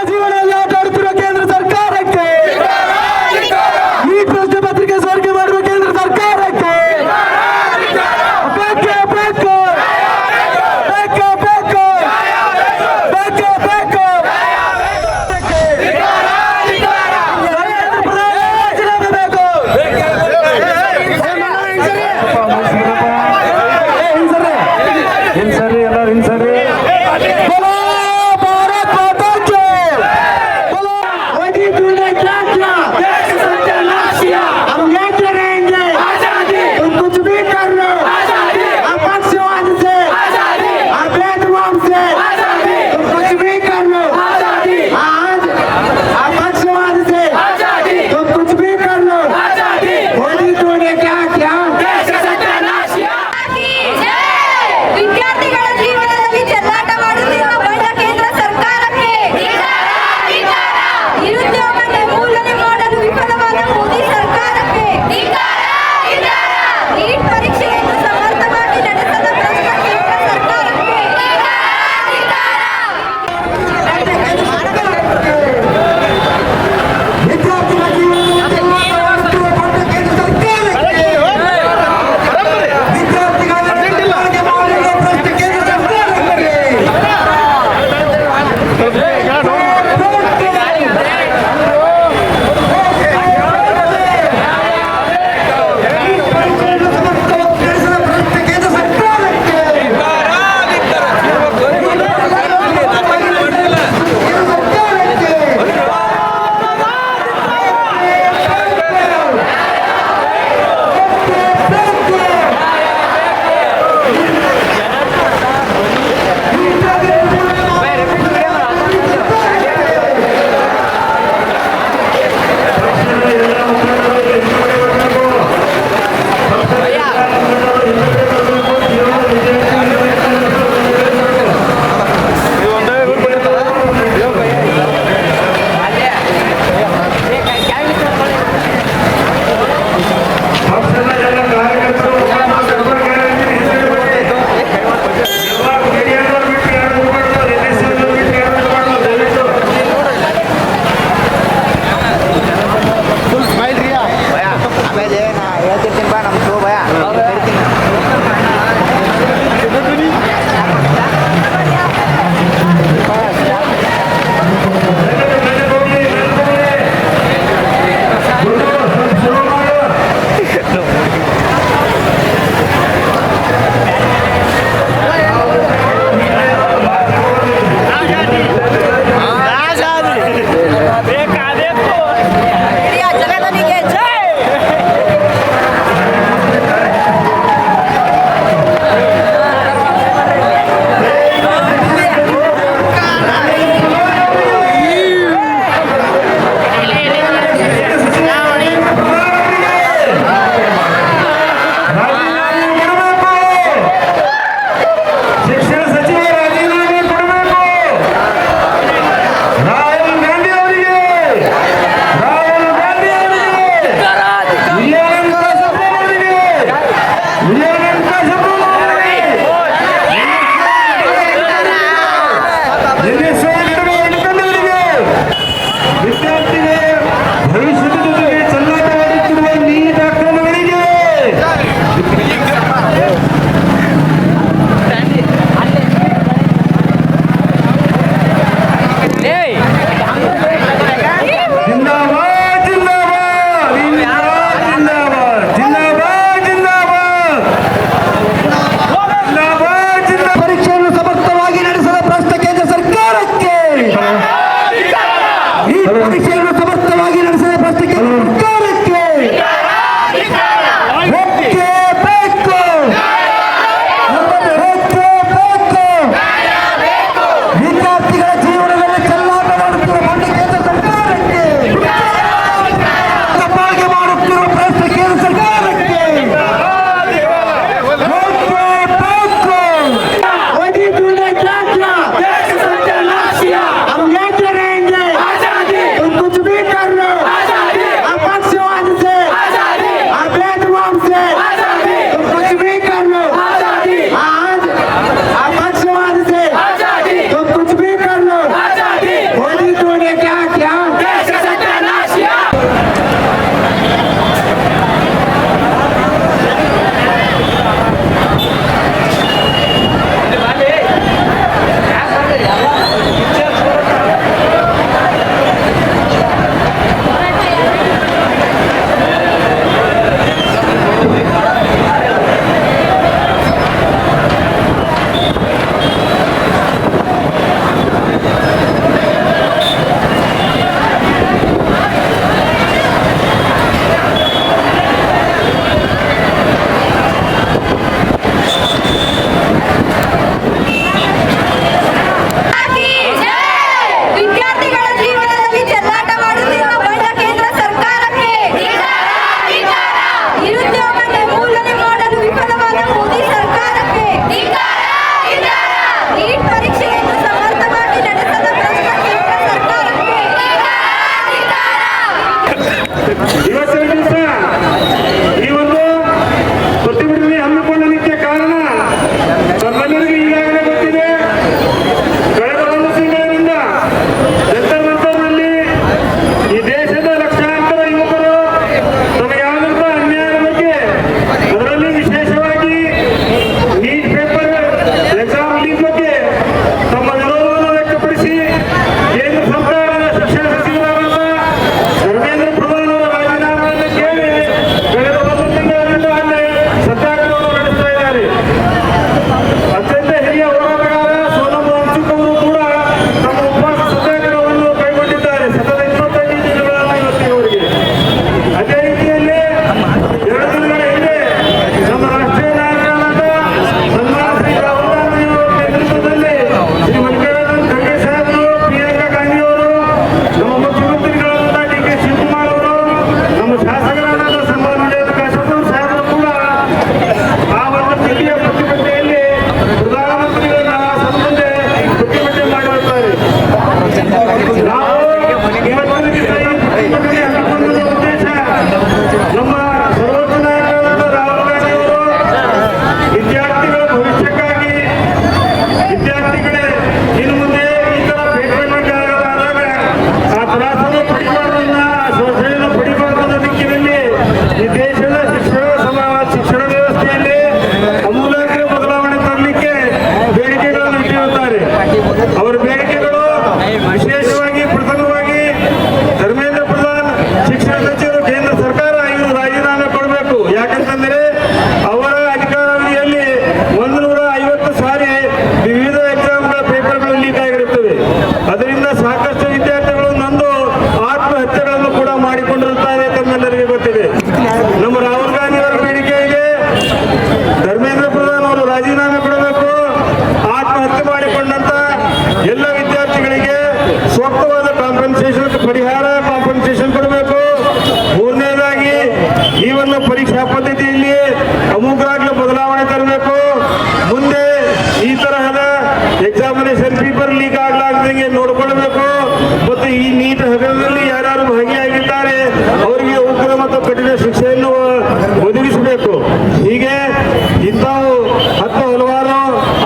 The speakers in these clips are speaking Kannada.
ಜೀವನದಲ್ಲಿ ಆಟ ಆಡುತ್ತಿರುವ ಕೇಂದ್ರ ಸರ್ಕಾರಕ್ಕೆ, ಈ ಪ್ರಶ್ನೆ ಪತ್ರಿಕೆ ಸೋರಿಕೆ ಮಾಡುವ ಕೇಂದ್ರ ಸರ್ಕಾರಕ್ಕೆ ಬೇಕೇ ಬೇಕು, ಬೇಕೇ ಬೇಕು, ಬೇಕೇ ಬೇಕು. ರಾಜೀನಾಮೆ ಬೇಕು. ಪರಿಹಾರ ಕಾಂಪನ್ಸೇಷನ್ ಕೊಡಬೇಕು. ಮೂರನೇದಾಗಿ ಈ ಒಂದು ಪರೀಕ್ಷಾ ಪದ್ಧತಿಯಲ್ಲಿ ಅಮುಕರಾಗ್ಲೂ ಬದಲಾವಣೆ ತರಬೇಕು. ಮುಂದೆ ಈ ತರಹದ ಎಕ್ಸಾಮಿನೇಷನ್ ಪೇಪರ್ ಲೀಕ್ ಆಗ್ಲಾರ್ದಂಗೆ ನೋಡಿಕೊಳ್ಳಬೇಕು. ಮತ್ತು ಈ ನೀಟ್ ಹಗರಣದಲ್ಲಿ ಯಾರ್ಯಾರು ಭಾಗಿಯಾಗಿದ್ದಾರೆ ಅವರಿಗೆ ಉಗ್ರ ಮತ್ತು ಕಠಿಣ ಶಿಕ್ಷೆಯನ್ನು ಒದಗಿಸಬೇಕು. ಹೀಗೆ ಇಂಥವು ಹಲವಾರು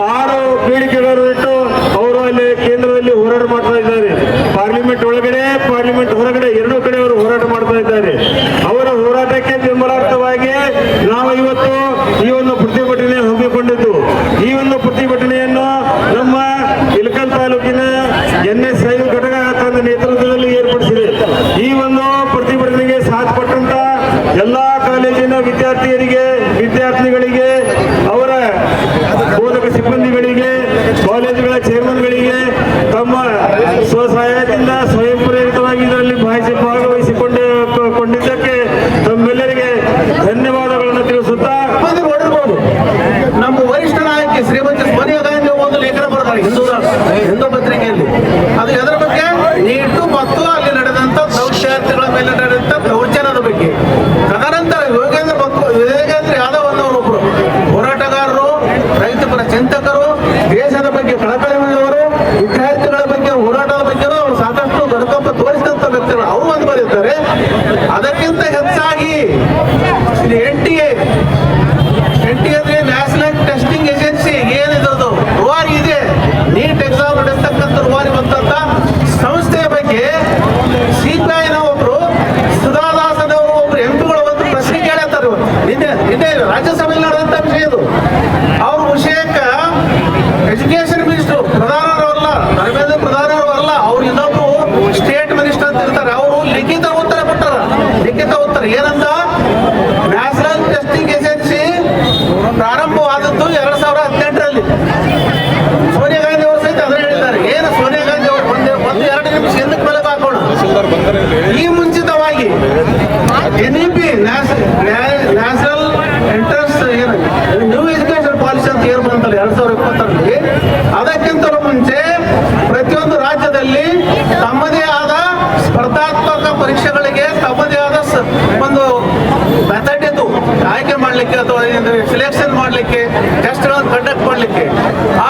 6 ಬೇಡಿಕೆಗಳನ್ನು ಇಟ್ಟು ಅವರು ಅಲ್ಲಿ ಕೇಂದ್ರದಲ್ಲಿ ಹೋರಾಟ ಮಾಡ್ತಾ ಇದ್ದಾರೆ. ಪಾರ್ಲಿಮೆಂಟ್ ಒಳಗಡೆ ಪಾರ್ಲಿಮೆಂಟ್ ಹೊರಗಡೆ ಎರಡೂ ಕಡೆ ಅವರು ಹೋರಾಟ ಮಾಡ್ತಾ ಇದ್ದಾರೆ. ಅವರ ಹೋರಾಟಕ್ಕೆ ಬೆಂಬಲಾರ್ಥವಾಗಿ ನಾವು ಇವತ್ತು ಈ ಒಂದು ಪ್ರತಿಭಟನೆ ಹಮ್ಮಿಕೊಂಡಿದ್ದು. ಈ ಒಂದು ಪ್ರತಿಭಟನೆಯನ್ನು ನಮ್ಮ ಇಳಕಲ್ ತಾಲೂಕಿನ NSI ಘಟಕ ತನ್ನ ನೇತೃತ್ವದಲ್ಲಿ ಏರ್ಪಡಿಸಿದೆ. ಈ ಒಂದು ಪ್ರತಿಭಟನೆಗೆ ಸಾಥ್ ಕೊಟ್ಟಂತ ಎಲ್ಲಾ ಕಾಲೇಜಿನ ವಿದ್ಯಾರ್ಥಿಗಳಿಗೆ ಅವರ ಬೋಧಕ ಸಿಬ್ಬಂದಿಗಳಿಗೆ ಕಾಲೇಜುಗಳ ಚೇರ್ಮನ್ಗಳಿಗೆ ತಮ್ಮ ಸ್ವಸಹಾಯದಿಂದ ಸ್ವಯಂ ಪ್ರೇರಿತವಾಗಿ ಇದರಲ್ಲಿ ಭಾಗವಹಿಸಿಕೊಂಡಿದ್ದಕ್ಕೆ ತಮ್ಮೆಲ್ಲರಿಗೆ ಧನ್ಯವಾದಗಳನ್ನು ತಿಳಿಸುತ್ತಾ ನೋಡಿರ್ಬೋದು. ನಮ್ಮ ವರಿಷ್ಠ ನಾಯಕಿ ಶ್ರೀಮತಿ ಸೋನಿಯಾ ಗಾಂಧಿ ಒಂದು ಲೇಖನ ಬರೆದಾರೆ ಹಿಂದೂ ಪತ್ರಿಕೆಯಲ್ಲಿ. ಅದು ಎದರ ಬಗ್ಗೆ? ನೀಟು ಮತ್ತು ಅಲ್ಲಿ ನಡೆದಂತ ವಿದ್ಯಾರ್ಥಿಗಳ ಮೇಲೆ ನಡೆದಂತ ದೌರ್ಜನ್ಯದ ಬಗ್ಗೆ. ತದನಂತರ ಯೋಗೇಂದ್ರ ಯಾದವ್ ಅನ್ನೋರೊಬ್ರು ಹೋರಾಟಗಾರರು, ರೈತ ಪರ ಚಿಂತಕರು, ದೇಶದ ಬಗ್ಗೆ ಕಳಕಳಿ ಉಳ್ಳವರು, ವಿದ್ಯಾರ್ಥಿಗಳ ಬಗ್ಗೆ ಹೋರಾಟದ ಬಗ್ಗೆ ಅವರು ಸಾಕಷ್ಟು ಗಣಕಂಪ ತೋರಿಸಿದಂತ ವ್ಯಕ್ತಿಗಳು ಅವರು ಒಂದು ಬರೀತಾರೆ. ಅದಕ್ಕಿಂತ ಹೆಚ್ಚಾಗಿ NTA ಅಂದ್ರೆ ನ್ಯಾಷನಲ್ ಟೆಸ್ಟಿಂಗ್ ಏಜೆನ್ಸಿ ಏನಿದ್ರದ್ದು ರೂವಾರಿ ಇದೆ, ನೀಟ್ ಎಕ್ಸಾಮ್ ನಡೆಸ್ತಕ್ಕಂಥ ರೂವಾರಿ ಬಂದಂತ ಸಂಸ್ಥೆಯ ಬಗ್ಗೆ CPIನ ಒಬ್ರು ಸುಧಾದಾಸನವರು ಒಬ್ರು MP ಒಂದು ಪ್ರಶ್ನೆ ಕೇಳತ್ತಾರೆ. ನಿನ್ನೆ ರಾಜ್ಯಸಭೆಯಲ್ಲಿ ನಡೆದಂತ ವಿಷಯ ಇದು. ಅವ್ರ ವಿಷಯಕ್ಕ ಎಜುಕೇಶನ್ ಮಿನಿಸ್ಟರ್ ಪ್ರಧಾನರವಲ್ಲ, ಧರ್ಮೇಂದ್ರ ಪ್ರಧಾನರವಲ್ಲ, ಅವ್ರು ಇನ್ನೊಬ್ರು ಸ್ಟೇಟ್ ಮಿನಿಸ್ಟರ್ ಅಂತ ಇರ್ತಾರೆ. ಅವರು ಲಿಖಿತ ಉತ್ತರ ಕೊಟ್ಟಾರ. ಲಿಖಿತ ಉತ್ತರ ಏನಂತ? ನ್ಯಾಷನಲ್ ಟೆಸ್ಟಿಂಗ್ ಏಜೆನ್ಸಿ ಪ್ರಾರಂಭವಾದದ್ದು 2018ರಲ್ಲಿ. ಸೋನಿಯಾ ಗಾಂಧಿ ಅವರು ಸಹಿತ ಅದನ್ನ ಹೇಳಿದ್ದಾರೆ. ಏನು ಸೋನಿಯಾ ಗಾಂಧಿ ಅವರು ಒಂದು 2 ನಿಮಿಷ ಹಿಂದಕ್ಕೆ ಮೇಲೆ ಹಾಕೋಣ. ಈ ಮುಂಚಿತವಾಗಿ NEP national entrance new education policy ಅಂತ ಏರ್ ಬಂತಲ್ಲ 2020ರಲ್ಲಿ, ಅದಕ್ಕಿಂತಲೂ ಮುಂಚೆ ಪ್ರತಿಯೊಂದು ರಾಜ್ಯದಲ್ಲಿ ತಮ್ಮದೇ ಆದ ಸ್ಪರ್ಧಾತ್ಮಕ ಪರೀಕ್ಷೆಗಳಿಗೆ ತಮ್ಮದೇ ಆದ ಒಂದು ಮೆಥಡ್ ಇತ್ತು ಆಯ್ಕೆ ಮಾಡಲಿಕ್ಕೆ ಅಥವಾ ಸಿಲೆಕ್ಷನ್ ಮಾಡಲಿಕ್ಕೆ, ಟೆಸ್ಟ್ಗಳನ್ನು ಕಂಡಕ್ಟ್ ಮಾಡಲಿಕ್ಕೆ.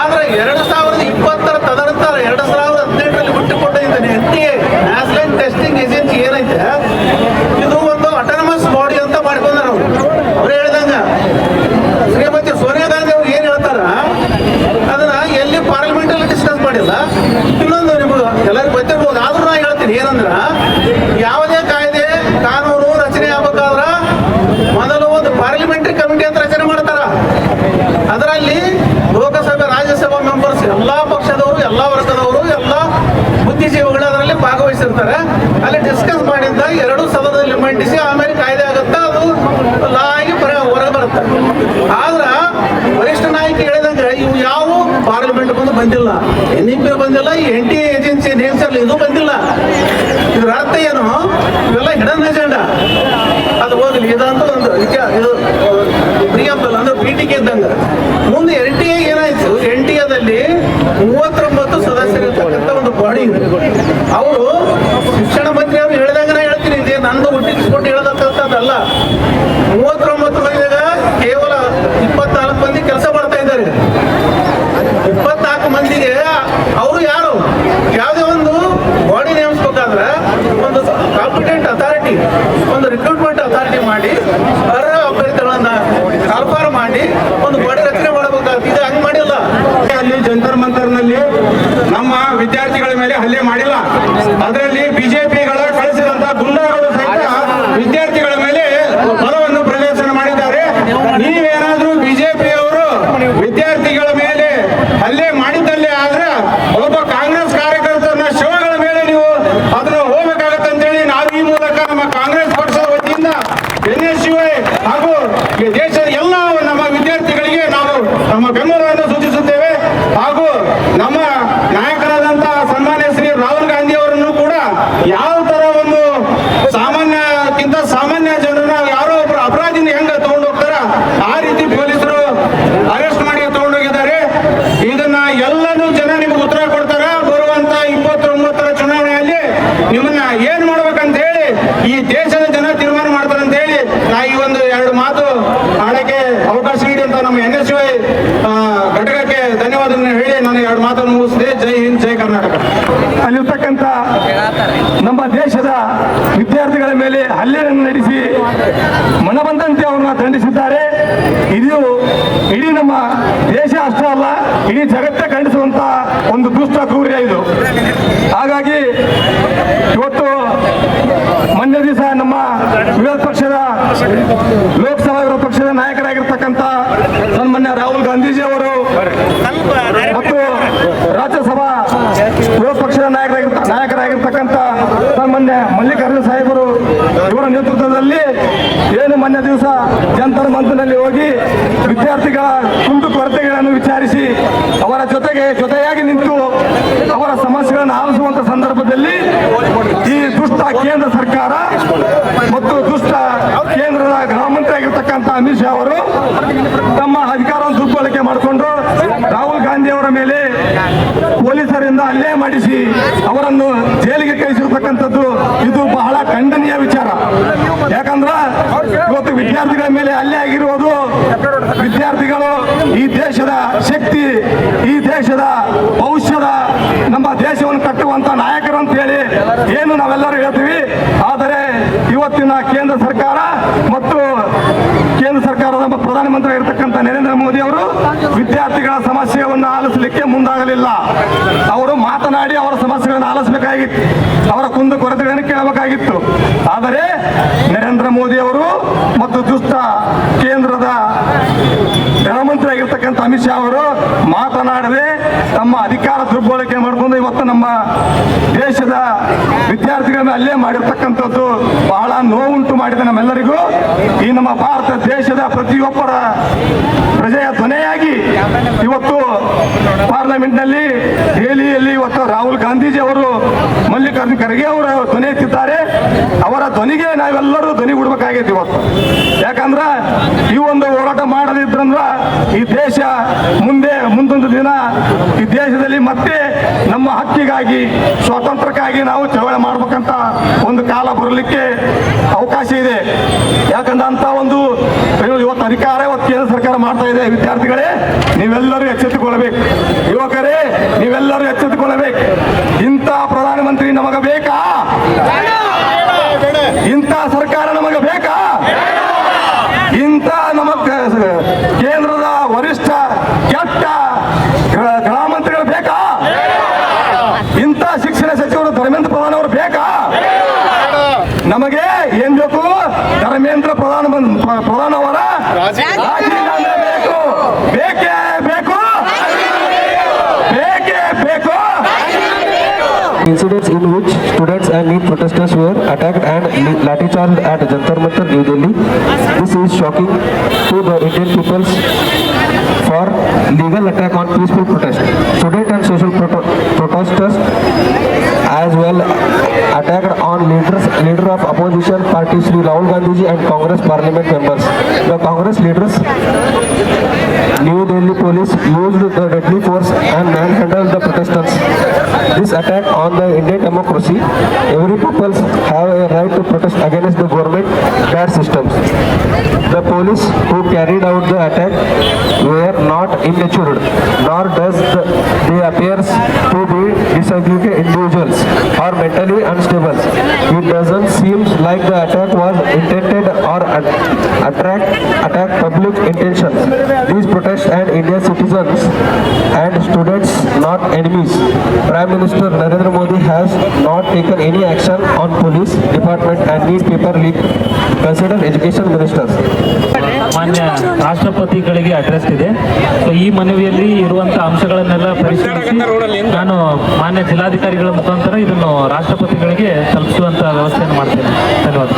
ಆದರೆ 2020ರ ತದನಂತರ 2018ರಲ್ಲಿ ಬಿಟ್ಟುಕೊಂಡ NTA ನ್ಯಾಷನಲ್ ಟೆಸ್ಟಿಂಗ್ ಏಜೆನ್ಸಿ ಏನೈತೆ ಇದು ಒಂದು ಅಟಾನಮಸ್ ಬಾಡಿ ಅಂತ ಮಾಡ್ಕೊಂಡಾರ. ಅವ್ರು ಹೇಳ್ದಂಗ ಶ್ರೀಮತಿ ಸೋನಿಯಾ ಗಾಂಧಿ ಅವ್ರು ಏನ್ ಹೇಳ್ತಾರ ಅದನ್ನ ಎಲ್ಲಿ ಪಾರ್ಲಿಮೆಂಟ್ ಅಲ್ಲಿ ಡಿಸ್ಕಸ್ ಮಾಡಿಲ್ಲ. ಇನ್ನೊಂದು ನಿಮ್ಗೆ ಎಲ್ಲರಿಗೂ ಗೊತ್ತಿರ್ಬೋದು, ಆದ್ರೂ ನಾ ಹೇಳ್ತೀನಿ ಏನಂದ್ರ, ಯಾವುದೇ ಕಾಯ್ದೆ ಕಾನೂನು ರಚನೆ ಆಗ್ಬೇಕಾದ್ರ ಮೊದಲು ಒಂದು ಪಾರ್ಲಿಮೆಂಟರಿ ಕಮಿಟಿ ಅಂತ ರಚನೆ ಮಾಡ್ತಾರ. ಅದರಲ್ಲಿ ಲೋಕಸಭೆ ರಾಜ್ಯಸಭಾ ಮೆಂಬರ್ಸ್ ಎಲ್ಲಾ ಪಕ್ಷದವರು, ಎಲ್ಲಾ ವರ್ಗದವರು, ಎಲ್ಲಾ ಬುದ್ಧಿಜೀವಿಗಳು ಅದರಲ್ಲಿ ಭಾಗವಹಿಸಿರ್ತಾರೆ. ಅಲ್ಲಿ ಡಿಸ್ಕಸ್ ಮಾಡಿದ್ದ 2 ಸದನದಲ್ಲಿ ಮಂಡಿಸಿ ಆಮೇಲೆ ಕಾಯ್ದೆ ಆಗುತ್ತಾ ಅದು ಲಾ ಆಗಿ ಹೊರಗೆ ಬರುತ್ತೆ. ಆದ್ರ ವರಿಷ್ಠ ನಾಯಕಿ ಹೇಳಿದಂಗ ಇವು ಯಾವ ಪಾರ್ಲಿಮೆಂಟ್ ಬಂದಿಲ್ಲ, NEP ಬಂದಿಲ್ಲ, ಈ NTA ಏಜೆನ್ಸಿ ನೇಮಿಸಲ್ಲ, ಇದು ಬಂದಿಲ್ಲ. ಇದ್ರ ಅರ್ಥ ಏನು? ಇವೆಲ್ಲ ಹಿಡನ್ ಅಜೆಂಡಾ. ಅದು ಹೋಗ್ಲಿ, ಇದಂತೂ ಒಂದು ಇದು ಪ್ರಿಯಂಬಲ್ ಅಂದ್ರೆ ಪೀಠಿಕೆ ಇದ್ದಂಗ. ಮುಂದೆ NTA ಏನಾಯ್ತು? NTAದಲ್ಲಿ 39 ಸದಸ್ಯರಿರ್ತಕ್ಕಂಥ ಒಂದು ಬಾಡಿ ಇದೆ. ಅವರು ಶಿಕ್ಷಣ ಮಂತ್ರಿ ಅವರು ಹೇಳಿದಂಗ ನಾ ಹೇಳ್ತೀನಿ, ಇದೇ ನಂದು ಹುಟ್ಟಿಸ್ಕೊಂಡು ಹೇಳತಕ್ಕಂಥದ್ದಲ್ಲ. 39 ಮಂದಿಗ ಕೇವಲ 24 ಮಂದಿ ಕೆಲಸ ಮಾಡ್ತಾ ಇದ್ದಾರೆ. 24 ಮಂದಿಗೆ ಅವರು ಯಾರು ಯಾವುದೇ ಒಂದು ನಮ್ಮ NSY ಘಟಕಕ್ಕೆ ಧನ್ಯವಾದವನ್ನು ಹೇಳಿ ನಾನು 2 ಮಾತನ್ನು ಮುಗಿಸಿದೆ. ಜೈ ಹಿಂದ್, ಜೈ ಕರ್ನಾಟಕ. ಅಲ್ಲಿರ್ತಕ್ಕಂಥ ನಮ್ಮ ದೇಶದ ವಿದ್ಯಾರ್ಥಿಗಳ ಮೇಲೆ ಹಲ್ಲೆಯನ್ನು ನಡೆಸಿ ಮನಬಂದಂತೆ ಅವರನ್ನ ದಂಡಿಸಿದ್ದಾರೆ. ಇದು ಇಡೀ ನಮ್ಮ ದೇಶ ಅಷ್ಟೇ ಅಲ್ಲ, ಇಡೀ ಜಗತ್ತೇ ಖಂಡಿಸುವಂತ ಒಂದು ದುಷ್ಟ ಕ್ರೂರ್ಯ ಇದು. ಹಾಗಾಗಿ ಇವತ್ತು ಮೊನ್ನೆ ದಿವಸ ನಮ್ಮ ವಿರೋಧ ಪಕ್ಷದ ಲೋಕಸಭಾ ವಿರೋಧ ಪಕ್ಷದ ನಾಯಕರಾಗಿರ್ತಕ್ಕಂಥ ಸನ್ಮಾನ್ಯ ರಾಹುಲ್ ಗಾಂಧೀಜಿ ಅವರು ಮತ್ತು ರಾಜ್ಯಸಭಾ ವಿರೋಧ ಪಕ್ಷದ ನಾಯಕರಾಗಿರ್ತಕ್ಕಂಥ ಸನ್ಮಾನ್ಯ ಮಲ್ಲಿಕಾರ್ಜುನ ಸಾಹೇಬರು ಇವರ ನೇತೃತ್ವದಲ್ಲಿ ಏನು ಮೊನ್ನೆ ದಿವಸ ಜಂತರ್ ಮಂತರ್ನಲ್ಲಿ ಹೋಗಿ ವಿದ್ಯಾರ್ಥಿಗಳ ಕುಂದು ಕೊರತೆಗಳನ್ನು ವಿಚಾರಿಸಿ ಅವರ ಜೊತೆಯಾಗಿ ನಿಂತು ಅವರ ಸಮಸ್ಯೆಗಳನ್ನು ಆಲಿಸುವಂತ ಸಂದರ್ಭದಲ್ಲಿ ಈ ದುಷ್ಟ ಕೇಂದ್ರ ಸರ್ಕಾರ ಮತ್ತು ದುಷ್ಟ ಕೇಂದ್ರದ ಗೃಹ ಮಂತ್ರಿ ಆಗಿರ್ತಕ್ಕಂಥ ಅಮಿತ್ ಶಾ ಅವರು ತಮ್ಮ ಅಧಿಕಾರವನ್ನು ದುರ್ಬಳಕೆ ಮಾಡಿಕೊಂಡು ರಾಹುಲ್ ಗಾಂಧಿ ಅವರ ಮೇಲೆ ಪೊಲೀಸರಿಂದ ಹಲ್ಲೆ ಮಾಡಿಸಿ ಅವರನ್ನು ಜೈಲಿಗೆ ಕಳಿಸಿರ್ತಕ್ಕಂಥದ್ದು ಇದು ಬಹಳ ಖಂಡನೀಯ ವಿಚಾರ. ಯಾಕಂದ್ರ ಇವತ್ತು ವಿದ್ಯಾರ್ಥಿಗಳ ಮೇಲೆ ಹಲ್ಲೆ ಆಗಿರುವುದು, ವಿದ್ಯಾರ್ಥಿಗಳು ಈ ದೇಶದ ಶಕ್ತಿ, ಈ ದೇಶದ ಭವಿಷ್ಯದ ನಮ್ಮ ದೇಶವನ್ನು ಕಟ್ಟುವಂತ ನಾಯಕರು ಅಂತ ಹೇಳಿ ಏನು ನಾವೆಲ್ಲರೂ ಹೇಳ್ತೀವಿ. ಆದರೆ ಇವತ್ತಿನ ಕೇಂದ್ರ ಸರ್ಕಾರ ಮತ್ತು ಕೇಂದ್ರ ಸರ್ಕಾರದ ಪ್ರಧಾನಮಂತ್ರಿ ಆಗಿರ್ತಕ್ಕಂಥ ನರೇಂದ್ರ ಮೋದಿ ಅವರು ವಿದ್ಯಾರ್ಥಿಗಳ ಸಮಸ್ಯೆಯನ್ನು ಆಲಿಸಲಿಕ್ಕೆ ಮುಂದಾಗಲಿಲ್ಲ. ಅವರು ಮಾತನಾಡಿ ಅವರ ಸಮಸ್ಯೆಗಳನ್ನು ಆಲಿಸಬೇಕಾಗಿತ್ತು, ಅವರ ಕುಂದು ಕೊರತೆಗಳನ್ನು ಕೇಳಬೇಕಾಗಿತ್ತು. ಆದರೆ ನರೇಂದ್ರ ಮೋದಿ ಅವರು ಮತ್ತು ದುಷ್ಟ ಕೇಂದ್ರದ ಗೃಹ ಮಂತ್ರಿ ಆಗಿರ್ತಕ್ಕಂಥ ಅಮಿತ್ ಶಾ ಅವರು ಮಾತನಾಡದೆ ತಮ್ಮ ಅಧಿಕಾರ ದುರ್ಬಳಕೆ ಮಾಡಿಕೊಂಡು ಇವತ್ತು ನಮ್ಮ ದೇಶದ ವಿದ್ಯಾರ್ಥಿಗಳ ಮೇಲೆ ಹಲ್ಲೆ ಮಾಡಿರ್ತಕ್ಕಂಥದ್ದು ಬಹಳ ನೋವುಂಟು ಮಾಡಿದೆ ನಮ್ಮೆಲ್ಲರಿಗೂ. ಈ ನಮ್ಮ ಭಾರತ ದೇಶದ ಪ್ರತಿಯೊಬ್ಬರ ಪ್ರಜೆಯ ಧ್ವನಿಯಾಗಿ ಇವತ್ತು ಪಾರ್ಲಿಮೆಂಟ್ನಲ್ಲಿ ದೆಹಲಿಯಲ್ಲಿ ಇವತ್ತು ರಾಹುಲ್ ಗಾಂಧೀಜಿ ಅವರು ಮಲ್ಲಿಕಾರ್ಜುನ ಖರ್ಗೆ ಅವರು ಧ್ವನಿ ಎತ್ತಿದ್ದಾರೆ. ಅವರ ಧ್ವನಿಗೆ ನಾವೆಲ್ಲರೂ ಧ್ವನಿ ಬಿಡ್ಬೇಕಾಗೈತಿ ಇವತ್ತು. ಯಾಕಂದ್ರ ಈ ಒಂದು ಹೋರಾಟ ಮಾಡದಿದ್ರಂದ್ರ ಈ ದೇಶ ಮುಂದೊಂದು ದಿನ ಈ ದೇಶದಲ್ಲಿ ಮತ್ತೆ ನಮ್ಮ ಹಕ್ಕಿಗಾಗಿ, ಸ್ವಾತಂತ್ರ್ಯಕ್ಕಾಗಿ ನಾವು ಚಳವಳಿ ಮಾಡ್ಬೇಕಂತ ಒಂದು ಕಾಲ ಬರಲಿಕ್ಕೆ ಅವಕಾಶ ಇದೆ. ಯಾಕಂದ್ರೆ ಅಂತ ಒಂದು ಇವತ್ತು ಅಧಿಕಾರ ಇವತ್ತು ಕೇಂದ್ರ ಸರ್ಕಾರ ಮಾಡ್ತಾ ಇದೆ. ವಿದ್ಯಾರ್ಥಿಗಳೇ, ನೀವೆಲ್ಲರೂ ಎಚ್ಚೆತ್ತುಕೊಳ್ಳಬೇಕು. ಯುವಕರೇ, ನೀವೆಲ್ಲರೂ ಎಚ್ಚೆತ್ತುಕೊಳ್ಳಬೇಕು. ಇಂಥ ಪ್ರಧಾನಮಂತ್ರಿ ನಮಗೆ ಬೇಕಾ? ಇಂಥ ಸರ್ಕಾರ ನಮಗೆ ಬೇಕಾ? ಇಂಥ ನಮ್ಮ ಕೇಂದ್ರದ ವರಿಷ್ಠ ಕೆಟ್ಟ ಗೃಹ ಮಂತ್ರಿಗಳು ಬೇಕಾ? ಇಂಥ ಶಿಕ್ಷಣ ಸಚಿವರು ಧರ್ಮೇಂದ್ರ ಪ್ರಧಾನ್ ಅವರು ಬೇಕಾ? ನಮಗೆ ಏನ್ ಬೇಕು? ಧರ್ಮೇಂದ್ರ ಪ್ರಧಾನ್ ಅವರ ರಾಜೀನಾಮೆ ಬೇಕು. ಬೇಕೇ ಬೇಕು, ಬೇಕೇ ಬೇಕು. Incidents in which students and NEET protesters were attacked and lathi charged at Jantar Mantar, New Delhi. This is shocking to the Indian peoples for legal attack on peaceful protest. Student and social protesters as well attacked on leader of opposition party Sri Rahul Gandhi and Congress parliament members. The Congress leaders, New Delhi police used the deadly force and manhandled the protesters. This attack on the Indian democracy. Every people have a right to protest against the government bad systems. The police who carried out the attack were not immature, nor does they appear to be disabled individuals or mentally unstable. It doesn't seem like the attack was intended or attack public intentions. These protests and Indian citizens and students not enemies. Prime Minister Narendra Modi has not taken any action on police department and NEET paper leak. Consider education ministers. ಮಾನ್ಯ ರಾಷ್ಟ್ರಪತಿಗಳಿಗೆ ಅಡ್ರೆಸ್ ಇದೆ. ಸೊ ಈ ಮನವಿಯಲ್ಲಿ ಇರುವಂತಹ ಅಂಶಗಳನ್ನೆಲ್ಲ ಪರಿಶೀಲಿಸಿ ನಾನು ಮಾನ್ಯ ಜಿಲ್ಲಾಧಿಕಾರಿಗಳ ಮುಖಾಂತರ ಇದನ್ನು ರಾಷ್ಟ್ರಪತಿಗಳಿಗೆ ತಲುಪಿಸುವಂತ ವ್ಯವಸ್ಥೆಯನ್ನು ಮಾಡ್ತೇನೆ. ಧನ್ಯವಾದ.